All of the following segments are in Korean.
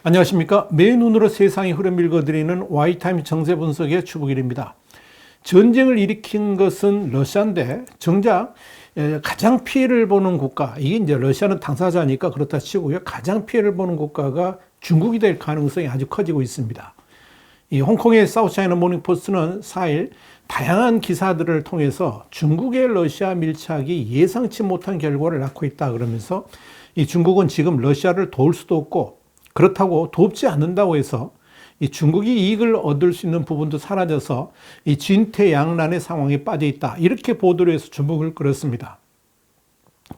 안녕하십니까. 맨눈으로 세상의 흐름 읽어드리는 Y타임 정세 분석의 추부길입니다. 전쟁을 일으킨 것은 러시아인데 정작 가장 피해를 보는 국가, 이게 이제 러시아는 당사자니까 그렇다 치고요. 가장 피해를 보는 국가가 중국이 될 가능성이 아주 커지고 있습니다. 이 홍콩의 사우스차이나 모닝포스트는 4일 다양한 기사들을 통해서 중국의 러시아 밀착이 예상치 못한 결과를 낳고 있다 그러면서 이 중국은 지금 러시아를 도울 수도 없고 그렇다고 돕지 않는다고 해서 이 중국이 이익을 얻을 수 있는 부분도 사라져서 이 진퇴양난의 상황에 빠져 있다. 이렇게 보도를 해서 주목을 끌었습니다.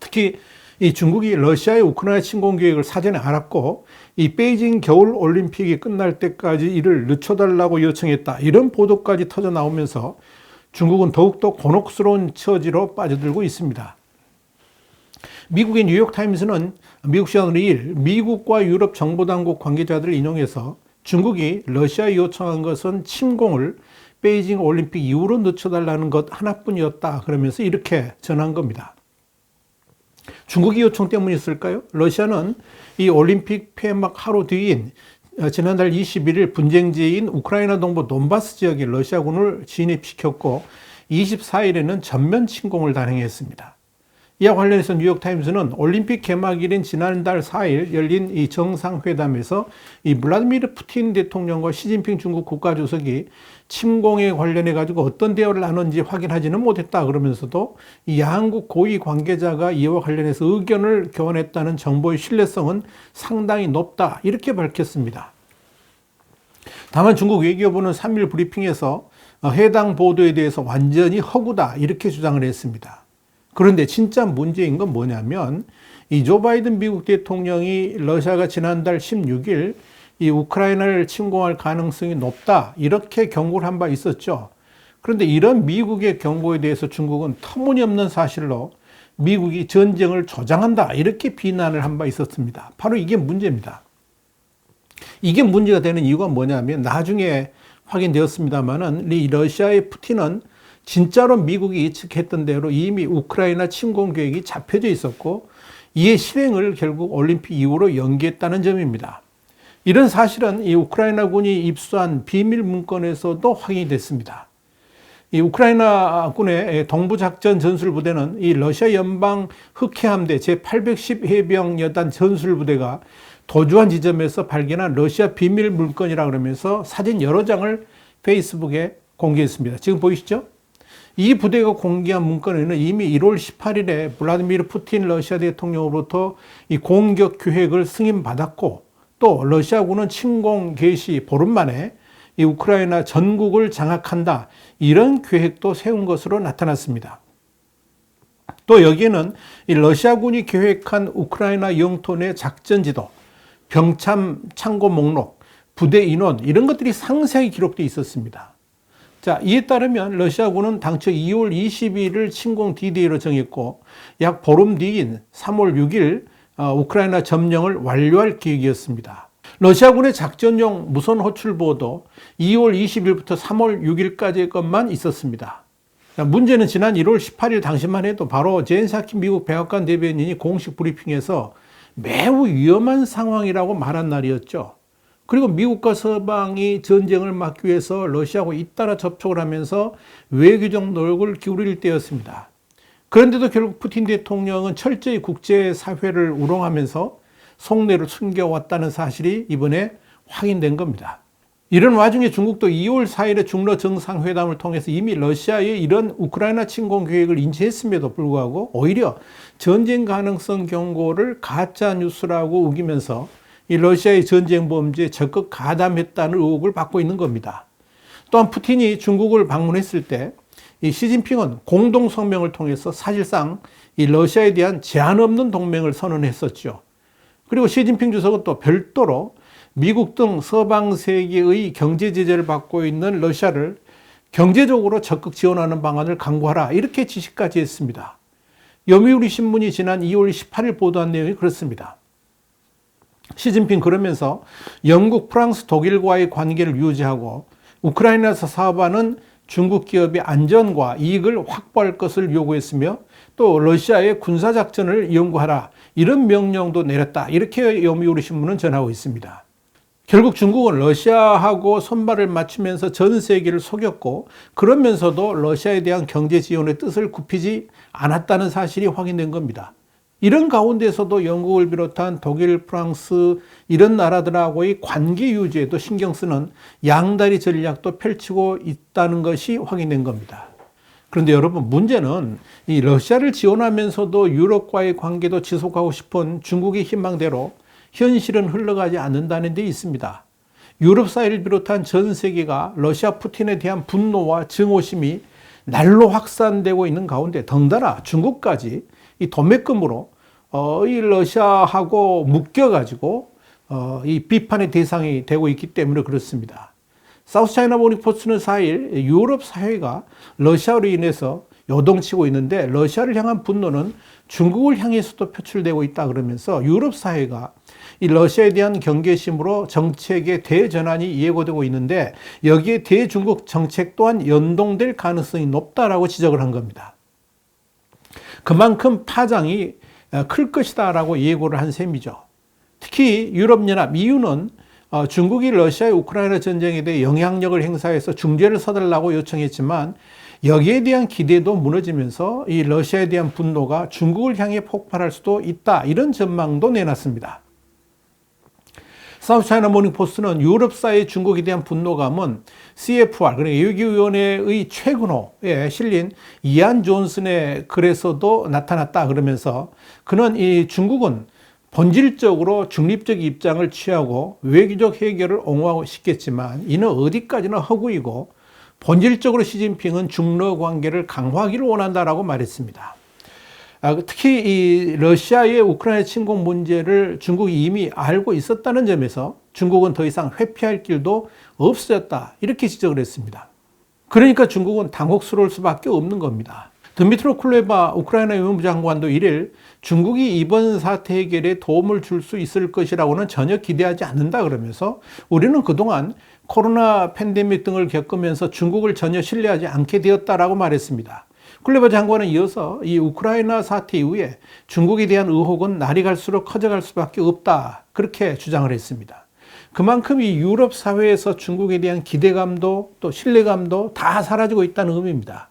특히 이 중국이 러시아의 우크라이나 침공 계획을 사전에 알았고 이 베이징 겨울 올림픽이 끝날 때까지 이를 늦춰달라고 요청했다. 이런 보도까지 터져 나오면서 중국은 더욱더 곤혹스러운 처지로 빠져들고 있습니다. 미국의 뉴욕타임스는 미국 시간 2일 미국과 유럽 정보당국 관계자들을 인용해서 중국이 러시아에 요청한 것은 침공을 베이징 올림픽 이후로 늦춰달라는 것 하나뿐이었다. 그러면서 이렇게 전한 겁니다. 중국의 요청 때문이었을까요? 러시아는 이 올림픽 폐막 하루 뒤인 지난달 21일 분쟁지인 우크라이나 동부 돈바스 지역에 러시아군을 진입시켰고 24일에는 전면 침공을 단행했습니다. 이와 관련해서 뉴욕타임스는 올림픽 개막일인 지난달 4일 열린 이 정상회담에서 이 블라디미르 푸틴 대통령과 시진핑 중국 국가주석이 침공에 관련해 가지고 어떤 대화를 나눴는지 확인하지는 못했다 그러면서도 이 양국 고위 관계자가 이와 관련해서 의견을 교환했다는 정보의 신뢰성은 상당히 높다 이렇게 밝혔습니다. 다만 중국 외교부는 3일 브리핑에서 해당 보도에 대해서 완전히 허구다 이렇게 주장을 했습니다. 그런데 진짜 문제인 건 뭐냐면 이 조 바이든 미국 대통령이 러시아가 지난달 16일 이 우크라이나를 침공할 가능성이 높다 이렇게 경고를 한 바 있었죠. 그런데 이런 미국의 경고에 대해서 중국은 터무니없는 사실로 미국이 전쟁을 조장한다 이렇게 비난을 한 바 있었습니다. 바로 이게 문제입니다. 이게 문제가 되는 이유가 뭐냐면 나중에 확인되었습니다만은 이 러시아의 푸틴은 진짜로 미국이 예측했던 대로 이미 우크라이나 침공 계획이 잡혀져 있었고 이의 실행을 결국 올림픽 이후로 연기했다는 점입니다. 이런 사실은 이 우크라이나군이 입수한 비밀 문건에서도 확인이 됐습니다. 이 우크라이나군의 동부작전 전술부대는 이 러시아 연방 흑해함대 제810 해병여단 전술부대가 도주한 지점에서 발견한 러시아 비밀 문건이라 그러면서 사진 여러 장을 페이스북에 공개했습니다. 지금 보이시죠? 이 부대가 공개한 문건에는 이미 1월 18일에 블라디미르 푸틴 러시아 대통령으로부터 이 공격 계획을 승인받았고 또 러시아군은 침공 개시 보름 만에 이 우크라이나 전국을 장악한다 이런 계획도 세운 것으로 나타났습니다. 또 여기에는 이 러시아군이 계획한 우크라이나 영토 내 작전 지도, 병참 참고 목록, 부대 인원 이런 것들이 상세하게 기록되어 있었습니다. 자, 이에 따르면 러시아군은 당초 2월 22일을 침공 D-Day로 정했고 약 보름 뒤인 3월 6일 우크라이나 점령을 완료할 계획이었습니다. 러시아군의 작전용 무선 호출보도 2월 20일부터 3월 6일까지의 것만 있었습니다. 자, 문제는 지난 1월 18일 당시만 해도 바로 젠 사키 미국 백악관 대변인이 공식 브리핑에서 매우 위험한 상황이라고 말한 날이었죠. 그리고 미국과 서방이 전쟁을 막기 위해서 러시아하고 잇따라 접촉을 하면서 외교적 노력을 기울일 때였습니다. 그런데도 결국 푸틴 대통령은 철저히 국제사회를 우롱하면서 속내를 숨겨왔다는 사실이 이번에 확인된 겁니다. 이런 와중에 중국도 2월 4일에 중러 정상회담을 통해서 이미 러시아의 이런 우크라이나 침공 계획을 인지했음에도 불구하고 오히려 전쟁 가능성 경고를 가짜 뉴스라고 우기면서 이 러시아의 전쟁 범죄에 적극 가담했다는 의혹을 받고 있는 겁니다. 또한 푸틴이 중국을 방문했을 때 이 시진핑은 공동 성명을 통해서 사실상 이 러시아에 대한 제한 없는 동맹을 선언했었죠. 그리고 시진핑 주석은 또 별도로 미국 등 서방 세계의 경제 제재를 받고 있는 러시아를 경제적으로 적극 지원하는 방안을 강구하라 이렇게 지시까지 했습니다. 요미우리 신문이 지난 2월 18일 보도한 내용이 그렇습니다. 시진핑 그러면서 영국, 프랑스, 독일과의 관계를 유지하고 우크라이나에서 사업하는 중국 기업의 안전과 이익을 확보할 것을 요구했으며 또 러시아의 군사작전을 연구하라 이런 명령도 내렸다. 이렇게 요미우리 신문은 전하고 있습니다. 결국 중국은 러시아하고 손발을 맞추면서 전 세계를 속였고 그러면서도 러시아에 대한 경제 지원의 뜻을 굽히지 않았다는 사실이 확인된 겁니다. 이런 가운데서도 영국을 비롯한 독일, 프랑스 이런 나라들하고의 관계 유지에도 신경 쓰는 양다리 전략도 펼치고 있다는 것이 확인된 겁니다. 그런데 여러분 문제는 이 러시아를 지원하면서도 유럽과의 관계도 지속하고 싶은 중국의 희망대로 현실은 흘러가지 않는다는 데 있습니다. 유럽 사회를 비롯한 전 세계가 러시아 푸틴에 대한 분노와 증오심이 날로 확산되고 있는 가운데 덩달아 중국까지 이 도매금으로 이 러시아하고 묶여가지고 이 비판의 대상이 되고 있기 때문에 그렇습니다. 사우스차이나 모닝포스트는 4일 유럽 사회가 러시아로 인해서 요동치고 있는데 러시아를 향한 분노는 중국을 향해서도 표출되고 있다 그러면서 유럽 사회가 이 러시아에 대한 경계심으로 정책의 대전환이 예고되고 있는데 여기에 대중국 정책 또한 연동될 가능성이 높다라고 지적을 한 겁니다. 그만큼 파장이 클 것이다라고 예고를 한 셈이죠. 특히 유럽연합 EU는 중국이 러시아의 우크라이나 전쟁에 대해 영향력을 행사해서 중재를 서달라고 요청했지만 여기에 대한 기대도 무너지면서 이 러시아에 대한 분노가 중국을 향해 폭발할 수도 있다 이런 전망도 내놨습니다. 사우스차이나 모닝포스트는 유럽 사회 중국에 대한 분노감은 CFR, 그러니까 외교위원회의 최근호에 실린 이안 존슨의 글에서도 나타났다 그러면서 그는 이 중국은 본질적으로 중립적 입장을 취하고 외교적 해결을 옹호하고 싶겠지만 이는 어디까지나 허구이고 본질적으로 시진핑은 중러 관계를 강화하기를 원한다라고 말했습니다. 특히 이 러시아의 우크라이나 침공 문제를 중국이 이미 알고 있었다는 점에서 중국은 더 이상 회피할 길도 없어졌다 이렇게 지적을 했습니다. 그러니까 중국은 당혹스러울 수밖에 없는 겁니다. 드미트로 쿨레바 우크라이나 외무부 장관도 1일 중국이 이번 사태 해결에 도움을 줄 수 있을 것이라고는 전혀 기대하지 않는다 그러면서 우리는 그동안 코로나 팬데믹 등을 겪으면서 중국을 전혀 신뢰하지 않게 되었다라고 말했습니다. 쿨레바 장관은 이어서 이 우크라이나 사태 이후에 중국에 대한 의혹은 날이 갈수록 커져갈 수밖에 없다 그렇게 주장을 했습니다. 그만큼 이 유럽 사회에서 중국에 대한 기대감도 또 신뢰감도 다 사라지고 있다는 의미입니다.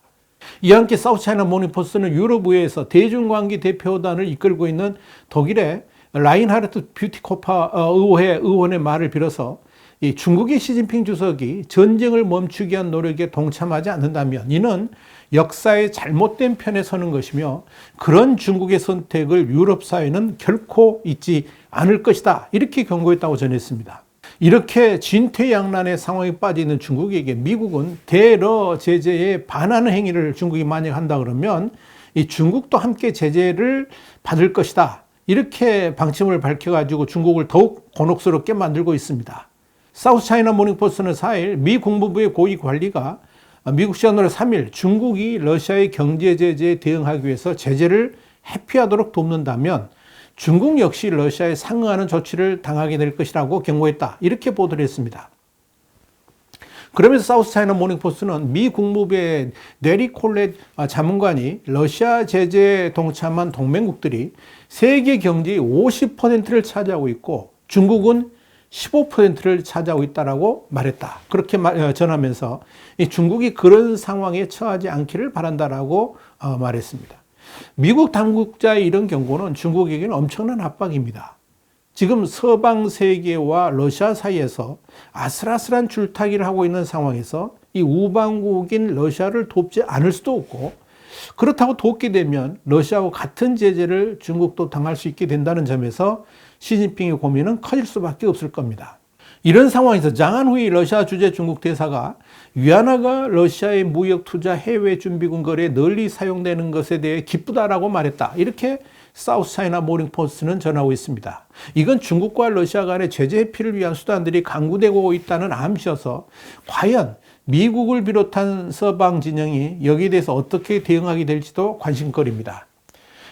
이와 함께 사우스차이나 모닝포스트는 유럽의회에서 대중관계 대표단을 이끌고 있는 독일의 라인하르트 뷰티코파 의원의 말을 빌어서 이 중국의 시진핑 주석이 전쟁을 멈추기 위한 노력에 동참하지 않는다면 이는 역사의 잘못된 편에 서는 것이며 그런 중국의 선택을 유럽 사회는 결코 잊지 않을 것이다 이렇게 경고했다고 전했습니다. 이렇게 진퇴양난의 상황에 빠져 있는 중국에게 미국은 대러 제재에 반하는 행위를 중국이 만약 한다 그러면 이 중국도 함께 제재를 받을 것이다 이렇게 방침을 밝혀가지고 중국을 더욱 곤혹스럽게 만들고 있습니다. 사우스차이나 모닝포스트는 4일 미 국무부의 고위 관리가 미국 시간으로 3일 중국이 러시아의 경제 제재에 대응하기 위해서 제재를 회피하도록 돕는다면 중국 역시 러시아에 상응하는 조치를 당하게 될 것이라고 경고했다. 이렇게 보도를 했습니다. 그러면서 사우스차이나 모닝포스트는 미 국무부의 네리 콜렛 자문관이 러시아 제재에 동참한 동맹국들이 세계 경제의 50%를 차지하고 있고 중국은 15%를 차지하고 있다라고 말했다. 그렇게 전하면서 중국이 그런 상황에 처하지 않기를 바란다라고 말했습니다. 미국 당국자의 이런 경고는 중국에게는 엄청난 압박입니다. 지금 서방 세계와 러시아 사이에서 아슬아슬한 줄타기를 하고 있는 상황에서 이 우방국인 러시아를 돕지 않을 수도 없고 그렇다고 돕게 되면 러시아와 같은 제재를 중국도 당할 수 있게 된다는 점에서 시진핑의 고민은 커질 수밖에 없을 겁니다. 이런 상황에서 장한후이 러시아 주재 중국 대사가 위안화가 러시아의 무역 투자 해외 준비군 거래에 널리 사용되는 것에 대해 기쁘다라고 말했다. 이렇게 사우스차이나 모닝포스트는 전하고 있습니다. 이건 중국과 러시아 간의 제재 회피를 위한 수단들이 강구되고 있다는 암시여서 과연 미국을 비롯한 서방 진영이 여기에 대해서 어떻게 대응하게 될지도 관심거리입니다.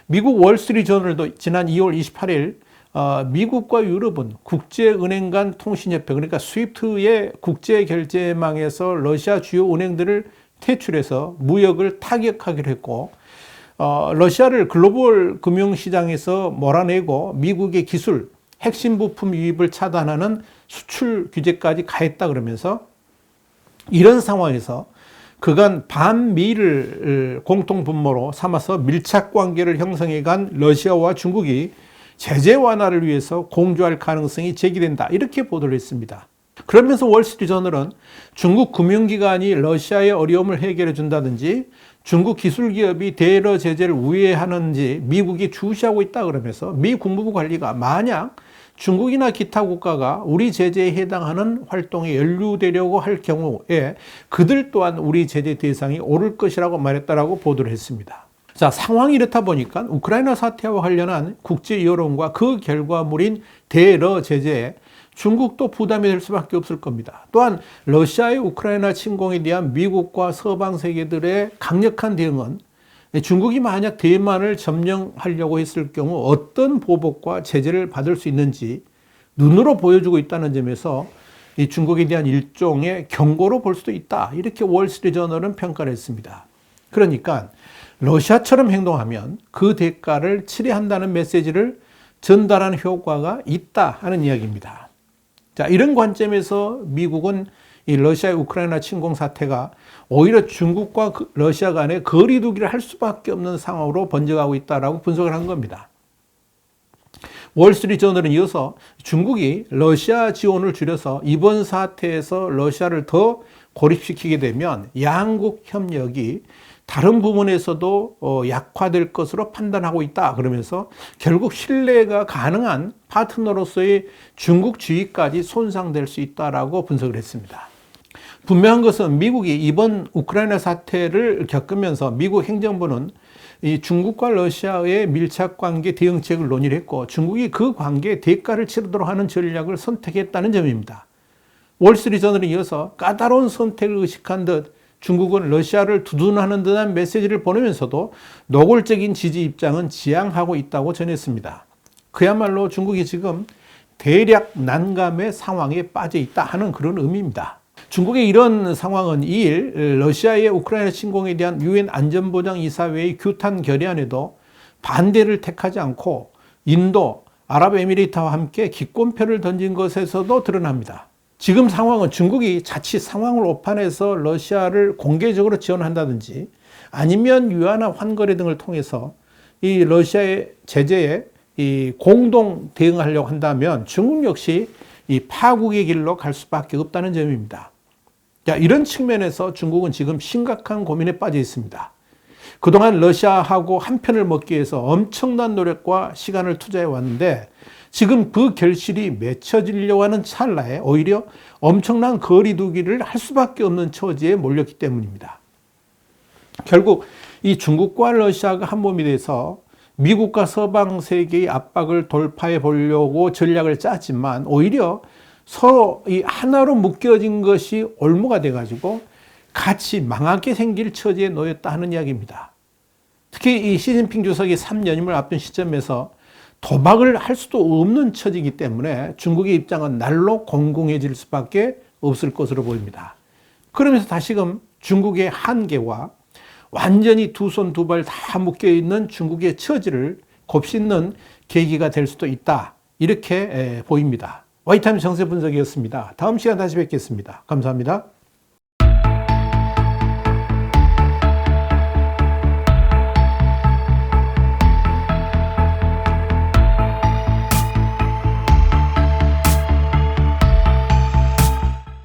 미국 월스트리트저널도 지난 2월 28일 미국과 유럽은 국제은행 간 통신협회, 그러니까 스위프트의 국제결제망에서 러시아 주요 은행들을 퇴출해서 무역을 타격하기로 했고, 러시아를 글로벌 금융시장에서 몰아내고 미국의 기술, 핵심 부품 유입을 차단하는 수출 규제까지 가했다 그러면서, 이런 상황에서 그간 반미를 공통 분모로 삼아서 밀착 관계를 형성해 간 러시아와 중국이 제재 완화를 위해서 공조할 가능성이 제기된다, 이렇게 보도를 했습니다. 그러면서 월스트리트저널은 중국 금융기관이 러시아의 어려움을 해결해 준다든지 중국 기술기업이 대러 제재를 우회하는지 미국이 주시하고 있다 그러면서 미 국무부 관리가 만약 중국이나 기타 국가가 우리 제재에 해당하는 활동에 연루되려고 할 경우에 그들 또한 우리 제재 대상이 오를 것이라고 말했다라고 보도를 했습니다. 자, 상황이 이렇다 보니까 우크라이나 사태와 관련한 국제 여론과 그 결과물인 대러 제재에 중국도 부담이 될 수밖에 없을 겁니다. 또한 러시아의 우크라이나 침공에 대한 미국과 서방 세계들의 강력한 대응은 중국이 만약 대만을 점령하려고 했을 경우 어떤 보복과 제재를 받을 수 있는지 눈으로 보여주고 있다는 점에서 이 중국에 대한 일종의 경고로 볼 수도 있다, 이렇게 월스트리트저널은 평가를 했습니다. 그러니까 러시아처럼 행동하면 그 대가를 치러야 한다는 메시지를 전달하는 효과가 있다 하는 이야기입니다. 자, 이런 관점에서 미국은 이 러시아의 우크라이나 침공 사태가 오히려 중국과 러시아 간의 거리두기를 할 수밖에 없는 상황으로 번져가고 있다라고 분석을 한 겁니다. 월스트리트저널은 이어서 중국이 러시아 지원을 줄여서 이번 사태에서 러시아를 더 고립시키게 되면 양국 협력이 다른 부분에서도 약화될 것으로 판단하고 있다 그러면서 결국 신뢰가 가능한 파트너로서의 중국 지위까지 손상될 수 있다라고 분석을 했습니다. 분명한 것은 미국이 이번 우크라이나 사태를 겪으면서 미국 행정부는 이 중국과 러시아의 밀착 관계 대응책을 논의를 했고 중국이 그 관계에 대가를 치르도록 하는 전략을 선택했다는 점입니다. 월스트리트저널에 이어서 까다로운 선택을 의식한 듯 중국은 러시아를 두둔하는 듯한 메시지를 보내면서도 노골적인 지지 입장은 지양하고 있다고 전했습니다. 그야말로 중국이 지금 대략 난감의 상황에 빠져 있다 하는 그런 의미입니다. 중국의 이런 상황은 2일 러시아의 우크라이나 침공에 대한 유엔 안전보장이사회의 규탄 결의안에도 반대를 택하지 않고 인도, 아랍에미리트와 함께 기권표를 던진 것에서도 드러납니다. 지금 상황은 중국이 자칫 상황을 오판해서 러시아를 공개적으로 지원한다든지 아니면 유화나 환거래 등을 통해서 이 러시아의 제재에 이 공동 대응하려고 한다면 중국 역시 이 파국의 길로 갈 수밖에 없다는 점입니다. 자, 이런 측면에서 중국은 지금 심각한 고민에 빠져 있습니다. 그동안 러시아하고 한 편을 먹기 위해서 엄청난 노력과 시간을 투자해 왔는데 지금 그 결실이 맺혀지려고 하는 찰나에 오히려 엄청난 거리두기를 할 수밖에 없는 처지에 몰렸기 때문입니다. 결국 이 중국과 러시아가 한 몸이 돼서 미국과 서방 세계의 압박을 돌파해 보려고 전략을 짰지만 오히려 서로 이 하나로 묶여진 것이 올무가 돼가지고 같이 망하게 생길 처지에 놓였다 하는 이야기입니다. 특히 이 시진핑 주석이 3연임을 앞둔 시점에서 도박을 할 수도 없는 처지이기 때문에 중국의 입장은 날로 공공해질 수밖에 없을 것으로 보입니다. 그러면서 다시금 중국의 한계와 완전히 두 손 두 발 다 묶여있는 중국의 처지를 곱씹는 계기가 될 수도 있다, 이렇게 보입니다. 와이타임 정세 분석이었습니다. 다음 시간 다시 뵙겠습니다. 감사합니다.